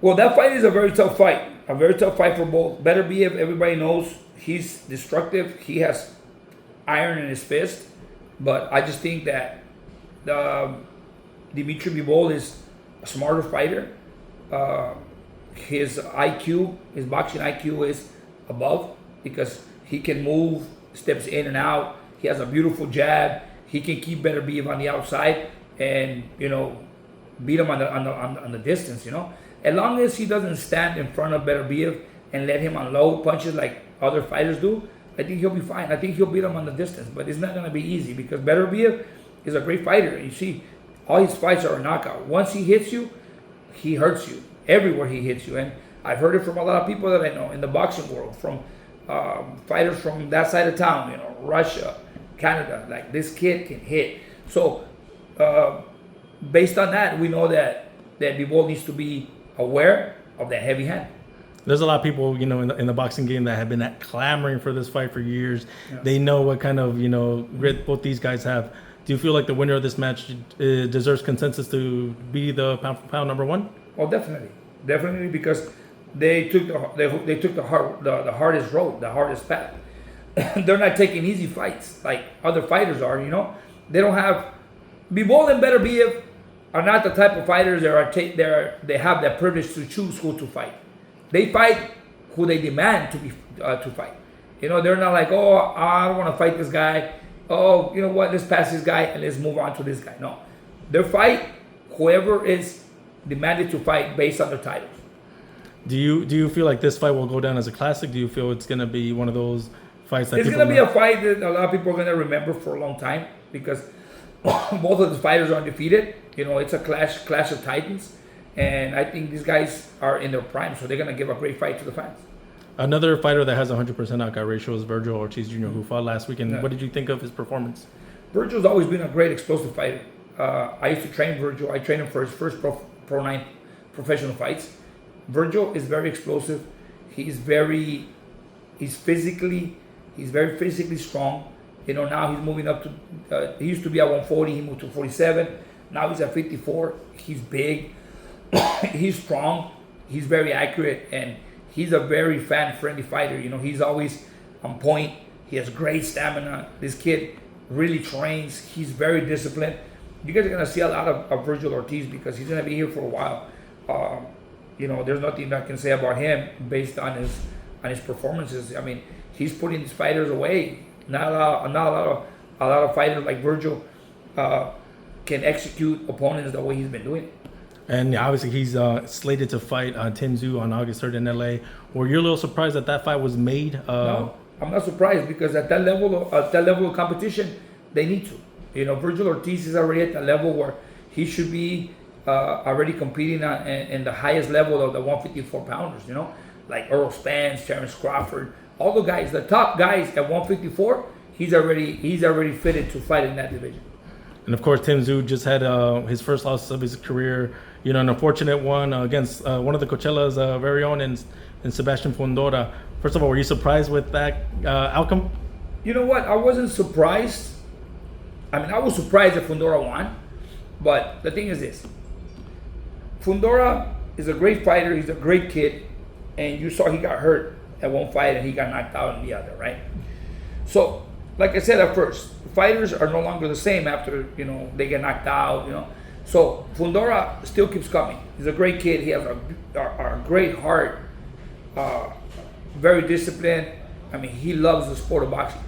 Well, that fight is a very tough fight. A very tough fight for both. Beterbiev, everybody knows he's destructive. He has iron in his fist. But I just think that Dimitri Bivol is a smarter fighter. His IQ, his boxing IQ is above because he can move, steps in and out. He has a beautiful jab. He can keep Beterbiev on the outside and, beat him on the distance, As long as he doesn't stand in front of Beterbiev and let him unload punches like other fighters do, I think he'll be fine. I think he'll beat him on the distance, but it's not going to be easy because Beterbiev is a great fighter. You see, all his fights are a knockout. Once he hits you, he hurts you everywhere he hits you. And I've heard it from a lot of people that I know in the boxing world, from fighters from that side of town, Russia, Canada. Like, this kid can hit. So, based on that, we know that Bivol needs to be aware of that heavy hand. There's a lot of people, in the boxing game that have been clamoring for this fight for years. Yeah. They know what kind of, grit both these guys have. Do you feel like the winner of this match deserves consensus to be the pound for pound number one? Well, definitely, because they took the hardest road, the hardest path. They're not taking easy fights like other fighters are. They don't have Bivol and Beterbiev are not the type of fighters that they have that privilege to choose who to fight. They fight who they demand to fight. They're not like, oh, I don't want to fight this guy. Oh, you know what? Let's pass this guy and let's move on to this guy. No, they fight whoever is demanded to fight based on their titles. Do you feel like this fight will go down as a classic? Do you feel it's going to be one of those fights that it's going to be a fight that a lot of people are going to remember for a long time because both of the fighters are undefeated. It's a clash of titans. And I think these guys are in their prime, so they're going to give a great fight to the fans. Another fighter that has 100% knockout ratio is Sergio Ortiz Jr., who fought last weekend. Yeah. What did you think of his performance? Sergio's always been a great explosive fighter. I used to train Sergio. I trained him for his first Pro 9 professional fights. Sergio is very explosive. He's very physically strong. Now he's moving up to, he used to be at 140, he moved to 47. Now he's at 54. He's big. He's strong, he's very accurate, and he's a very fan-friendly fighter. He's always on point. He has great stamina. This kid really trains. He's very disciplined. You guys are going to see a lot of Sergio Ortiz because he's going to be here for a while. There's nothing I can say about him based on his performances. I mean, he's putting these fighters away. Not a lot of fighters like Sergio can execute opponents the way he's been doing it. And obviously, he's slated to fight Tim Tszyu on August 3rd in LA. Were you a little surprised that fight was made? No, I'm not surprised because at that level of competition, they need to. Sergio Ortiz is already at the level where he should be already competing in the highest level of the 154 pounders. Like Earl Spence, Terrence Crawford, all the guys, the top guys at 154. He's already fitted to fight in that division. And of course, Tim Tszyu just had his first loss of his career. An unfortunate one against one of the Coachella's very own in Sebastian Fundora. First of all, were you surprised with that outcome? You know what? I wasn't surprised. I mean, I was surprised that Fundora won. But the thing is this. Fundora is a great fighter. He's a great kid. And you saw he got hurt at one fight and he got knocked out in the other, right? So, like I said at first, fighters are no longer the same after, they get knocked out, So Fundora still keeps coming. He's a great kid. He has a great heart, very disciplined. I mean, he loves the sport of boxing.